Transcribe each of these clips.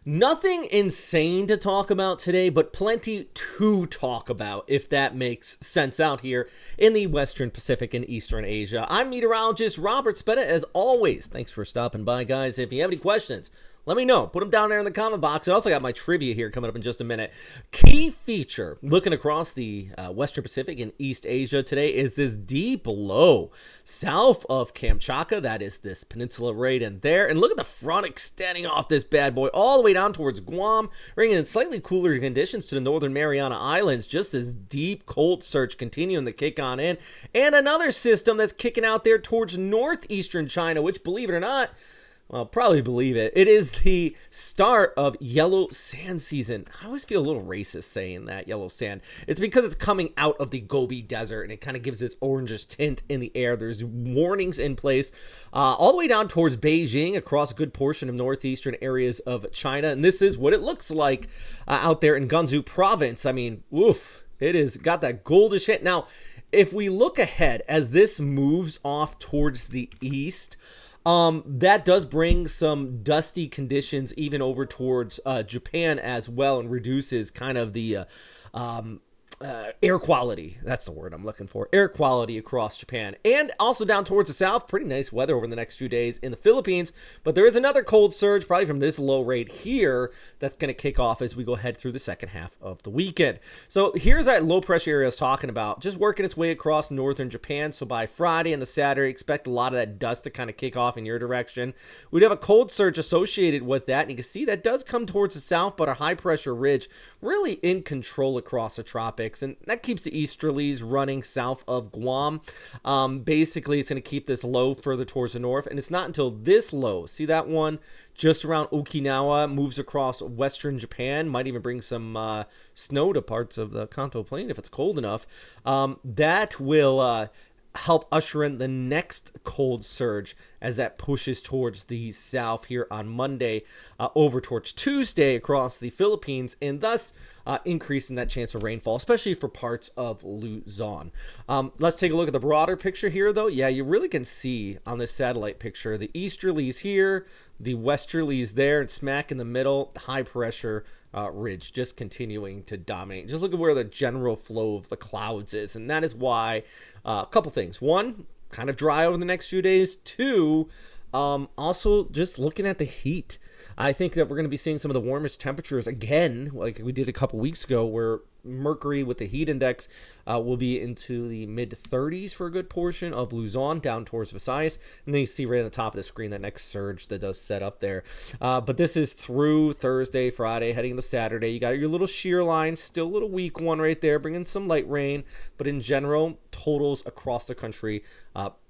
Nothing insane to talk about today, but plenty to talk about, if that makes sense out here in the Western Pacific and Eastern Asia. I'm meteorologist Robert Spetta, as always. Thanks for stopping by, guys. If you have any questions, let me know. Put them down there in the comment box. I also got my trivia here coming up in just a minute. Key feature, looking across the Western Pacific and East Asia today, is this deep low south of Kamchatka. That is this peninsula right in there. And look at the front extending off this bad boy all the way down towards Guam, bringing in slightly cooler conditions to the Northern Mariana Islands. Just this deep cold surge continuing to kick on in. And another system that's kicking out there towards northeastern China, which, believe it or not, well, probably believe it. It is the start of yellow sand season. I always feel a little racist saying that, yellow sand. It's because it's coming out of the Gobi Desert, and it kind of gives this orangish tint in the air. There's warnings in place all the way down towards Beijing, across a good portion of northeastern areas of China. And this is what it looks like out there in Gansu province. I mean, oof, it is got that goldish hint. Now, if we look ahead as this moves off towards the east, that does bring some dusty conditions even over towards Japan as well, and reduces kind of the air quality. That's the word I'm looking for. Air quality across Japan. And also down towards the south, pretty nice weather over the next few days in the Philippines. But there is another cold surge, probably from this low rate here, that's going to kick off as we go ahead through the second half of the weekend. So here's that low pressure area I was talking about, just working its way across northern Japan. So by Friday and the Saturday, expect a lot of that dust to kind of kick off in your direction. We'd have a cold surge associated with that. And you can see that does come towards the south, but a high pressure ridge really in control across the tropics. And that keeps the easterlies running south of Guam. Basically, it's going to keep this low further towards the north. And it's not until this low, see that one just around Okinawa, moves across western Japan, might even bring some snow to parts of the Kanto Plain if it's cold enough. That will help usher in the next cold surge as that pushes towards the south here on Monday, over towards Tuesday across the Philippines, and thus increasing that chance of rainfall, especially for parts of Luzon. Let's take a look at the broader picture here, though. Yeah, you really can see on this satellite picture the easterlies here, the westerlies there, and smack in the middle, high pressure ridge just continuing to dominate. Just look at where the general flow of the clouds is, and that is why a couple things. One, kind of dry over the next few days. Two, also just looking at the heat. I think that we're going to be seeing some of the warmest temperatures again, like we did a couple weeks ago, where mercury with the heat index will be into the mid 30s for a good portion of Luzon down towards Visayas. And then you see right on the top of the screen that next surge that does set up there. But this is through Thursday, Friday, heading into Saturday. You got your little shear line, still a little weak one right there, bringing some light rain. But in general, totals across the country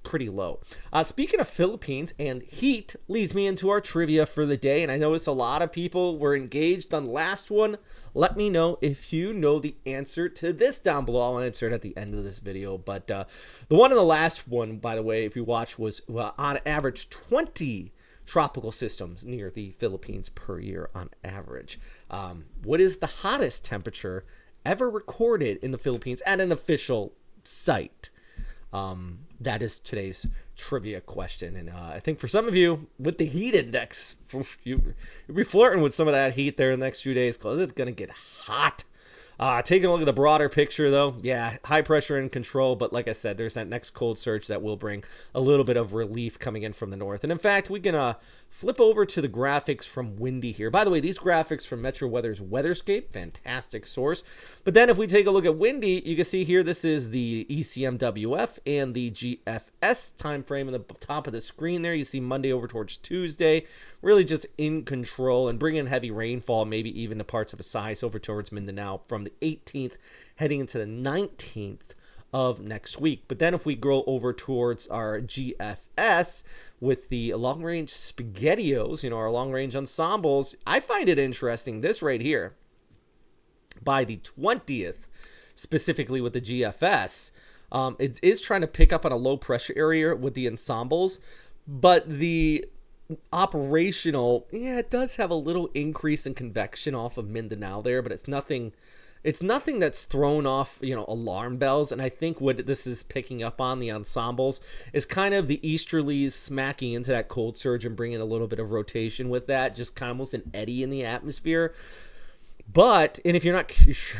pretty low. Speaking of Philippines and heat, leads me into our trivia for the day. And I noticed a lot of people were engaged on the last one. Let me know if you know the answer to this down below. I'll answer it at the end of this video. But the one in the last one, by the way, if you watch, was on average 20 tropical systems near the Philippines per year on average. What is the hottest temperature ever recorded in the Philippines at an official site? That is today's trivia question. And I think for some of you, with the heat index, you'll be flirting with some of that heat there in the next few days, because it's going to get hot. Taking a look at the broader picture, though, yeah, high pressure in control. But like I said, there's that next cold surge that will bring a little bit of relief coming in from the north. And in fact, we can flip over to the graphics from Windy here. By the way, these graphics from Metro Weather's Weatherscape, fantastic source. But then if we take a look at Windy, you can see here, this is the ECMWF and the GFS time frame in the top of the screen there. You see Monday over towards Tuesday, really just in control and bringing heavy rainfall, maybe even to parts of Visayas over towards Mindanao from the 18th heading into the 19th of next week. But then if we go over towards our GFS with the long-range spaghettios, our long-range ensembles, I find it interesting, this right here, by the 20th, specifically with the GFS, it is trying to pick up on a low pressure area with the ensembles, but the operational, yeah, it does have a little increase in convection off of Mindanao there, but it's nothing it's nothing that's thrown off, alarm bells. And I think what this is picking up on, the ensembles, is kind of the easterlies smacking into that cold surge and bringing a little bit of rotation with that, just kind of almost an eddy in the atmosphere. But, and if you're not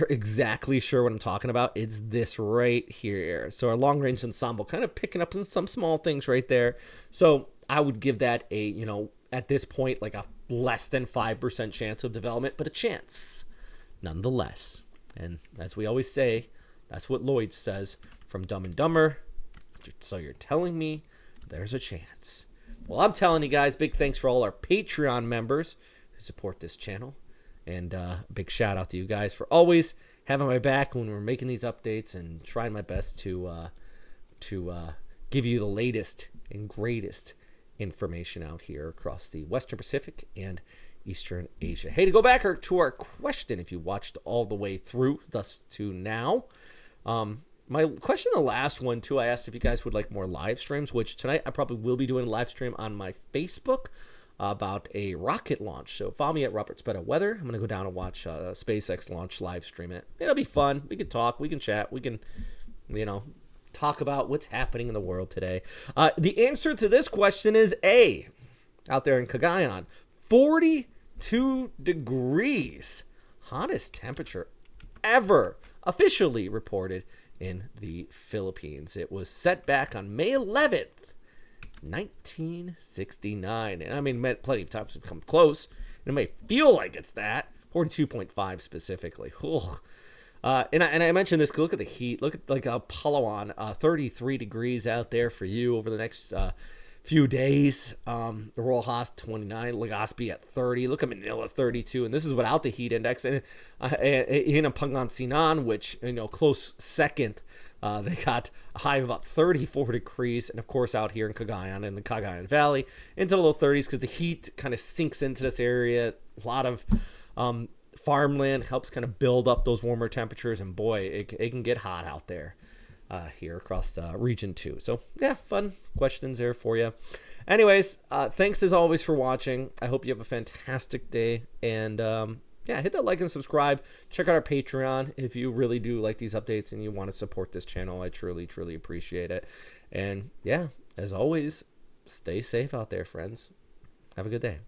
exactly sure what I'm talking about, it's this right here. So our long range ensemble kind of picking up on some small things right there. So I would give that a, at this point, like a less than 5% chance of development, but a chance nonetheless. And as we always say, that's what Lloyd says from Dumb and Dumber. So you're telling me there's a chance. Well, I'm telling you guys, big thanks for all our Patreon members who support this channel. And big shout out to you guys for always having my back when we're making these updates and trying my best to give you the latest and greatest information out here across the Western Pacific and Eastern Asia. Hey, to go back to our question, if you watched all the way through thus to now, my question, the last one too, I asked if you guys would like more live streams, which tonight I probably will be doing a live stream on my Facebook about a rocket launch. So follow me at Westpacwx. I'm going to go down and watch SpaceX launch, live stream it. It'll be fun. We can talk, we can chat, we can, talk about what's happening in the world today. The answer to this question is A, out there in Cagayan. 42 degrees. Hottest temperature ever officially reported in the Philippines. It was set back on May 11th. 1969. And I mean, plenty of times we've come close. And it may feel like it's that. 42.5 specifically. And I mentioned this. Look at the heat. Look at like Palawan, 33 degrees out there for you over the next few days. The Royal Haas 29, Legazpi at 30. Look at Manila 32, and this is without the heat index. And in Pangasinan, which close second. They got a high of about 34 degrees. And, of course, out here in Cagayan, in the Cagayan Valley, into the low 30s because the heat kind of sinks into this area. A lot of farmland helps kind of build up those warmer temperatures. And, boy, it can get hot out there here across the region, too. So, yeah, fun questions there for you. Anyways, thanks, as always, for watching. I hope you have a fantastic day. And, yeah, hit that like and subscribe. Check out our Patreon if you really do like these updates and you want to support this channel. I truly, truly appreciate it. And yeah, as always, stay safe out there, friends. Have a good day.